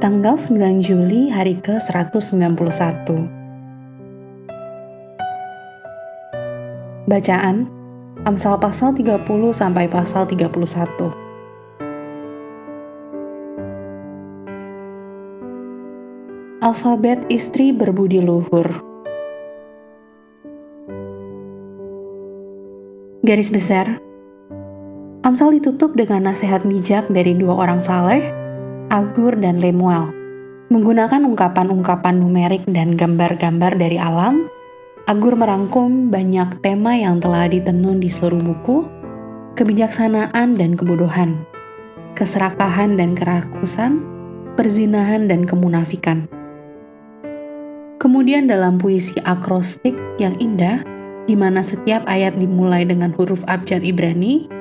Tanggal 9 Juli hari ke-191. Bacaan Amsal pasal 30 sampai pasal 31. Alfabet istri berbudi luhur. Garis besar, Amsal ditutup dengan nasihat bijak dari dua orang saleh, Agur dan Lemuel. Menggunakan ungkapan-ungkapan numerik dan gambar-gambar dari alam, Agur merangkum banyak tema yang telah ditenun di seluruh buku: kebijaksanaan dan kebodohan, keserakahan dan kerakusan, perzinahan dan kemunafikan. Kemudian dalam puisi akrostik yang indah, di mana setiap ayat dimulai dengan huruf abjad Ibrani,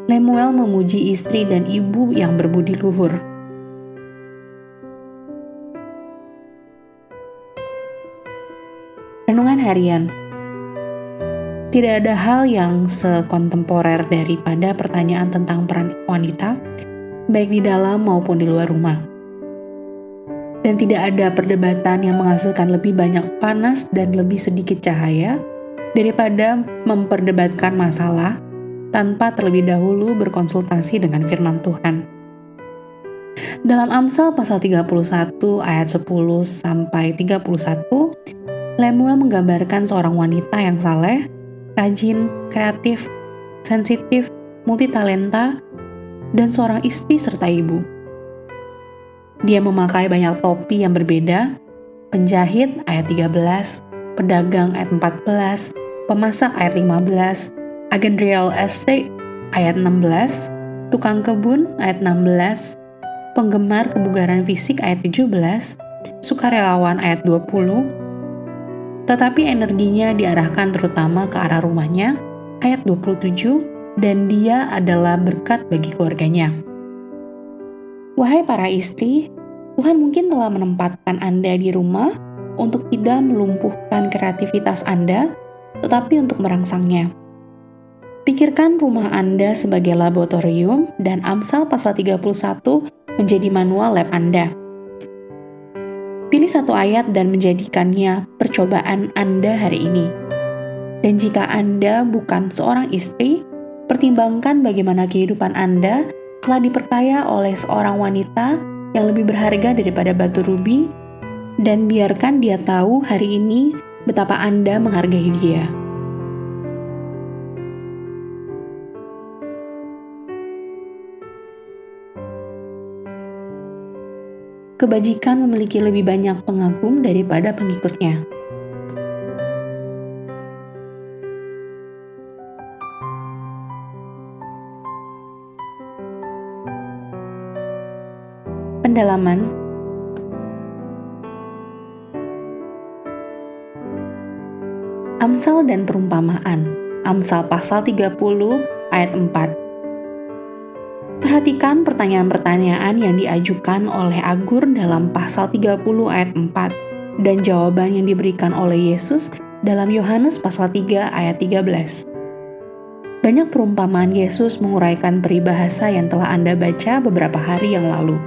Lemuel memuji istri dan ibu yang berbudi luhur. Renungan harian. Tidak ada hal yang sekontemporer daripada pertanyaan tentang peran wanita, baik di dalam maupun di luar rumah. Dan tidak ada perdebatan yang menghasilkan lebih banyak panas dan lebih sedikit cahaya daripada memperdebatkan masalah tanpa terlebih dahulu berkonsultasi dengan firman Tuhan. Dalam Amsal pasal 31 ayat 10 sampai 31, Lemuel menggambarkan seorang wanita yang saleh, rajin, kreatif, sensitif, multitalenta, dan seorang istri serta ibu. Dia memakai banyak topi yang berbeda: penjahit ayat 13, pedagang ayat 14, pemasak ayat 15, agen real estate ayat 16, tukang kebun ayat 16, penggemar kebugaran fisik ayat 17, sukarelawan ayat 20, tetapi energinya diarahkan terutama ke arah rumahnya, ayat 27, dan dia adalah berkat bagi keluarganya. Wahai para istri, Tuhan mungkin telah menempatkan Anda di rumah untuk tidak melumpuhkan kreativitas Anda, tetapi untuk merangsangnya. Pikirkan rumah Anda sebagai laboratorium dan Amsal pasal 31 menjadi manual lab Anda. Pilih satu ayat dan menjadikannya percobaan Anda hari ini. Dan jika Anda bukan seorang istri, pertimbangkan bagaimana kehidupan Anda telah diperkaya oleh seorang wanita yang lebih berharga daripada batu rubi, dan biarkan dia tahu hari ini betapa Anda menghargai dia. Kebajikan memiliki lebih banyak pengagum daripada pengikutnya. Pendalaman. Amsal dan perumpamaan. Amsal pasal 30 ayat 4. Perhatikan pertanyaan-pertanyaan yang diajukan oleh Agur dalam pasal 30 ayat 4 dan jawaban yang diberikan oleh Yesus dalam Yohanes pasal 3 ayat 13. Banyak perumpamaan Yesus menguraikan peribahasa yang telah Anda baca beberapa hari yang lalu.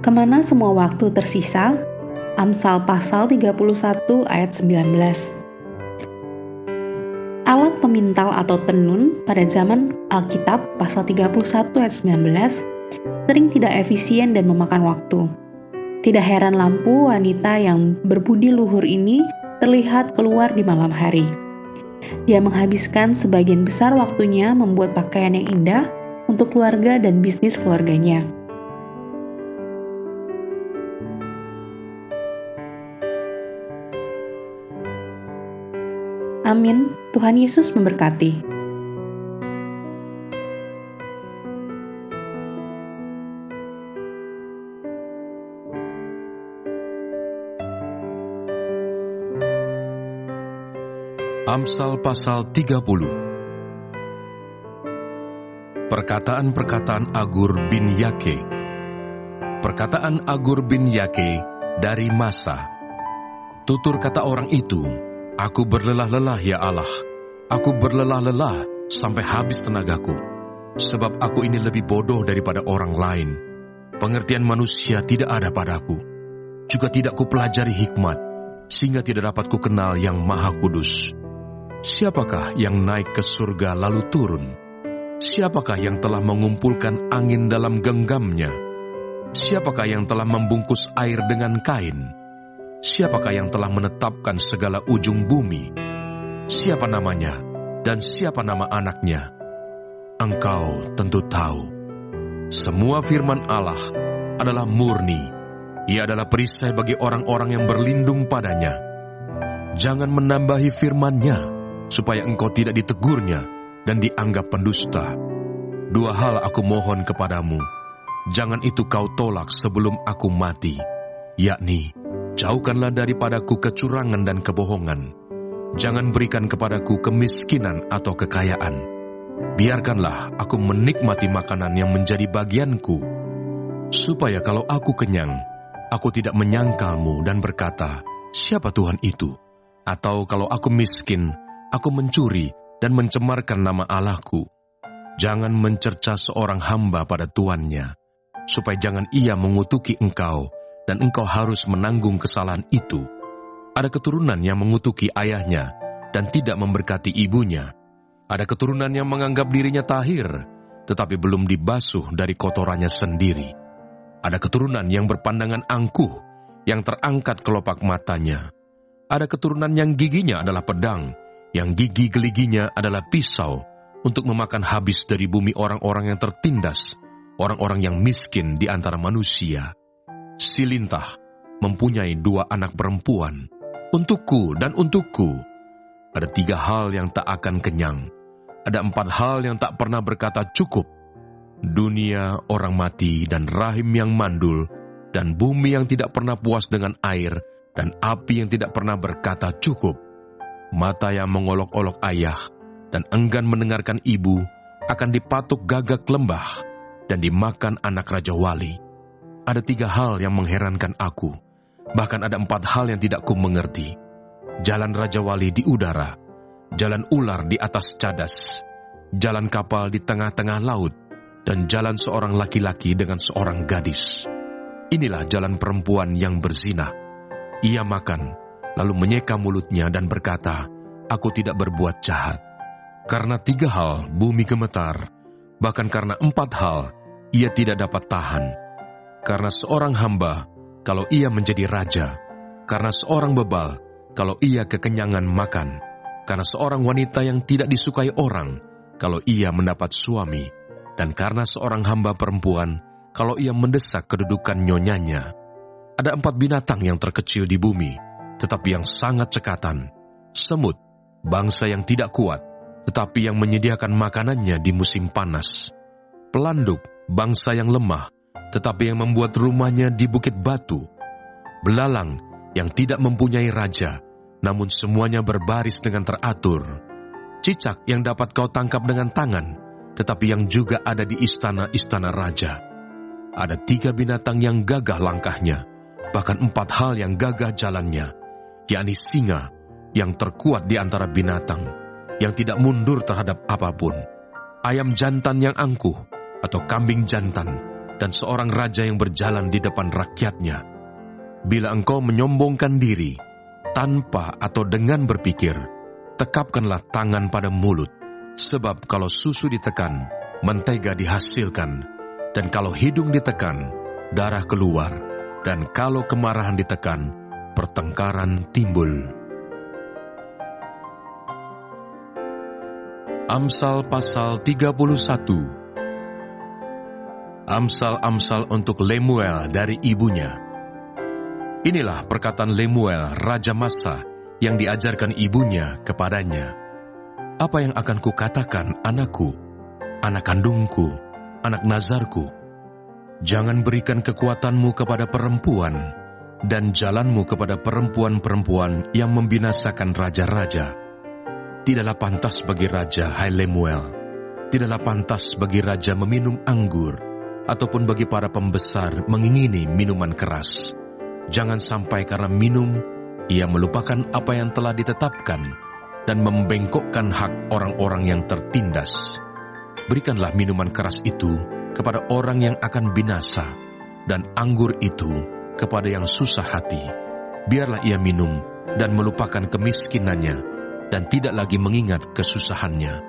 Kemana semua waktu tersisa? Amsal pasal 31 ayat 19. Alat pemintal atau tenun pada zaman Alkitab pasal 31 ayat 19 sering tidak efisien dan memakan waktu. Tidak heran lampu wanita yang berbudi luhur ini terlihat keluar di malam hari. Dia menghabiskan sebagian besar waktunya membuat pakaian yang indah untuk keluarga dan bisnis keluarganya. Amin. Tuhan Yesus memberkati. Amsal pasal 30. Perkataan-perkataan Agur bin Yake. Perkataan Agur bin Yake dari Masa. Tutur kata orang itu, "Aku berlelah-lelah ya Allah, aku berlelah-lelah sampai habis tenagaku. Sebab aku ini lebih bodoh daripada orang lain. Pengertian manusia tidak ada padaku. Juga tidak kupelajari hikmat, sehingga tidak dapat kukenal yang Maha Kudus. Siapakah yang naik ke surga lalu turun? Siapakah yang telah mengumpulkan angin dalam genggamnya? Siapakah yang telah membungkus air dengan kain? Siapakah yang telah menetapkan segala ujung bumi? Siapa namanya dan siapa nama anaknya? Engkau tentu tahu. Semua firman Allah adalah murni. Ia adalah perisai bagi orang-orang yang berlindung padanya. Jangan menambahi firman-Nya, supaya engkau tidak ditegurnya dan dianggap pendusta. 2 hal aku mohon kepadamu, jangan itu kau tolak sebelum aku mati, yakni, jauhkanlah daripadaku kecurangan dan kebohongan. Jangan berikan kepadaku kemiskinan atau kekayaan. Biarkanlah aku menikmati makanan yang menjadi bagianku, supaya kalau aku kenyang, aku tidak menyangkalmu dan berkata, siapa Tuhan itu? Atau kalau aku miskin, aku mencuri dan mencemarkan nama Allahku. Jangan mencerca seorang hamba pada tuannya, supaya jangan ia mengutuki engkau, dan engkau harus menanggung kesalahan itu. Ada keturunan yang mengutuki ayahnya, dan tidak memberkati ibunya. Ada keturunan yang menganggap dirinya tahir, tetapi belum dibasuh dari kotorannya sendiri. Ada keturunan yang berpandangan angkuh, yang terangkat kelopak matanya. Ada keturunan yang giginya adalah pedang, yang gigi geliginya adalah pisau, untuk memakan habis dari bumi orang-orang yang tertindas, orang-orang yang miskin di antara manusia. Si lintah mempunyai 2 anak perempuan, untukku dan untukku. Ada 3 hal yang tak akan kenyang. Ada 4 hal yang tak pernah berkata cukup. Dunia, orang mati, dan rahim yang mandul, dan bumi yang tidak pernah puas dengan air, dan api yang tidak pernah berkata cukup. Mata yang mengolok-olok ayah, dan enggan mendengarkan ibu, akan dipatuk gagak lembah, dan dimakan anak Raja Wali. Ada 3 hal yang mengherankan aku, bahkan ada 4 hal yang tidak ku mengerti. Jalan Raja Wali di udara, jalan ular di atas cadas, jalan kapal di tengah-tengah laut, dan jalan seorang laki-laki dengan seorang gadis. Inilah jalan perempuan yang berzina. Ia makan, lalu menyeka mulutnya dan berkata, aku tidak berbuat jahat. Karena 3 hal bumi gemetar, bahkan karena 4 hal ia tidak dapat tahan. Karena seorang hamba, kalau ia menjadi raja. Karena seorang bebal, kalau ia kekenyangan makan. Karena seorang wanita yang tidak disukai orang, kalau ia mendapat suami. Dan karena seorang hamba perempuan, kalau ia mendesak kedudukan nyonyanya. Ada 4 binatang yang terkecil di bumi, tetapi yang sangat cekatan. Semut, bangsa yang tidak kuat, tetapi yang menyediakan makanannya di musim panas. Pelanduk, bangsa yang lemah, tetapi yang membuat rumahnya di bukit batu. Belalang, yang tidak mempunyai raja, namun semuanya berbaris dengan teratur. Cicak yang dapat kau tangkap dengan tangan, tetapi yang juga ada di istana-istana raja. Ada 3 binatang yang gagah langkahnya, bahkan 4 hal yang gagah jalannya, yakni singa yang terkuat di antara binatang, yang tidak mundur terhadap apapun, ayam jantan yang angkuh, atau kambing jantan, dan seorang raja yang berjalan di depan rakyatnya. Bila engkau menyombongkan diri, tanpa atau dengan berpikir, tekapkanlah tangan pada mulut, sebab kalau susu ditekan, mentega dihasilkan, dan kalau hidung ditekan, darah keluar, dan kalau kemarahan ditekan, pertengkaran timbul. Amsal pasal 31. Amsal-amsal untuk Lemuel dari ibunya. Inilah perkataan Lemuel, Raja Masa, yang diajarkan ibunya kepadanya. Apa yang akan kukatakan, anakku, anak kandungku, anak nazarku? Jangan berikan kekuatanmu kepada perempuan, dan jalanmu kepada perempuan-perempuan yang membinasakan raja-raja. Tidaklah pantas bagi raja, hai Lemuel. Tidaklah pantas bagi raja meminum anggur, ataupun bagi para pembesar mengingini minuman keras. Jangan sampai karena minum, ia melupakan apa yang telah ditetapkan, dan membengkokkan hak orang-orang yang tertindas. Berikanlah minuman keras itu kepada orang yang akan binasa, dan anggur itu kepada yang susah hati. Biarlah ia minum dan melupakan kemiskinannya, dan tidak lagi mengingat kesusahannya.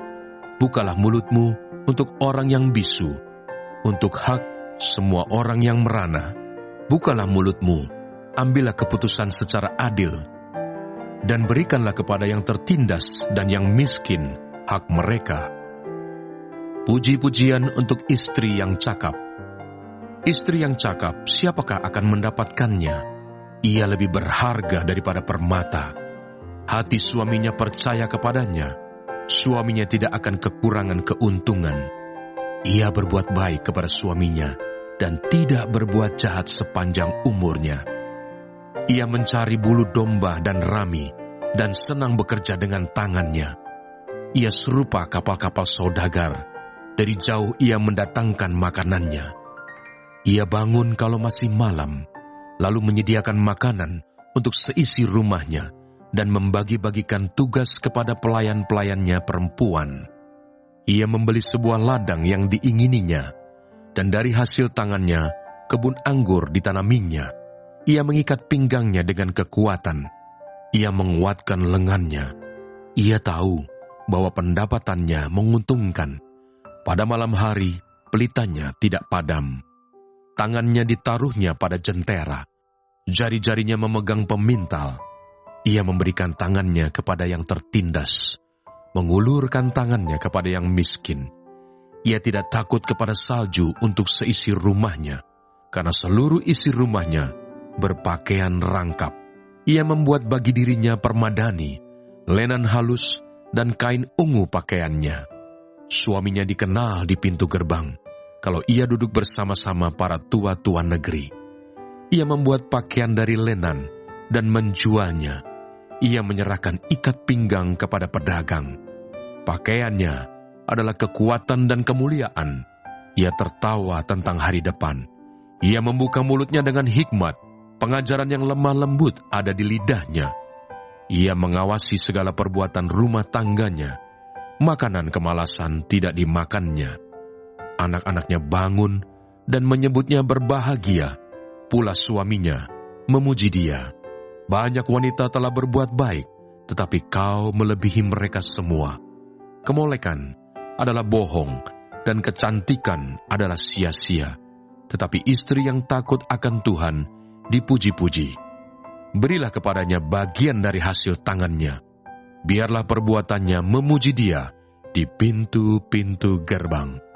Bukalah mulutmu untuk orang yang bisu, untuk hak semua orang yang merana. Bukalah mulutmu, ambillah keputusan secara adil, dan berikanlah kepada yang tertindas dan yang miskin hak mereka. Puji-pujian untuk istri yang cakap. Istri yang cakap, siapakah akan mendapatkannya? Ia lebih berharga daripada permata. Hati suaminya percaya kepadanya. Suaminya tidak akan kekurangan keuntungan. Ia berbuat baik kepada suaminya dan tidak berbuat jahat sepanjang umurnya. Ia mencari bulu domba dan rami dan senang bekerja dengan tangannya. Ia serupa kapal-kapal saudagar. Dari jauh ia mendatangkan makanannya. Ia bangun kalau masih malam, lalu menyediakan makanan untuk seisi rumahnya dan membagi-bagikan tugas kepada pelayan-pelayannya perempuan. Ia membeli sebuah ladang yang diingininya, dan dari hasil tangannya kebun anggur ditanaminya. Ia mengikat pinggangnya dengan kekuatan. Ia menguatkan lengannya. Ia tahu bahwa pendapatannya menguntungkan. Pada malam hari, pelitanya tidak padam. Tangannya ditaruhnya pada jentera. Jari-jarinya memegang pemintal. Ia memberikan tangannya kepada yang tertindas, mengulurkan tangannya kepada yang miskin. Ia tidak takut kepada salju untuk seisi rumahnya, karena seluruh isi rumahnya berpakaian rangkap. Ia membuat bagi dirinya permadani, lenan halus, dan kain ungu pakaiannya. Suaminya dikenal di pintu gerbang, kalau ia duduk bersama-sama para tua-tua negeri. Ia membuat pakaian dari lenan dan menjualnya. Ia menyerahkan ikat pinggang kepada pedagang. Pakaiannya adalah kekuatan dan kemuliaan. Ia tertawa tentang hari depan. Ia membuka mulutnya dengan hikmat. Pengajaran yang lemah lembut ada di lidahnya. Ia mengawasi segala perbuatan rumah tangganya. Makanan kemalasan tidak dimakannya. Anak-anaknya bangun dan menyebutnya berbahagia. Pula suaminya memuji dia. Banyak wanita telah berbuat baik, tetapi kau melebihi mereka semua. Kemolekan adalah bohong, dan kecantikan adalah sia-sia. Tetapi istri yang takut akan Tuhan dipuji-puji. Berilah kepadanya bagian dari hasil tangannya. Biarlah perbuatannya memuji dia di pintu-pintu gerbang.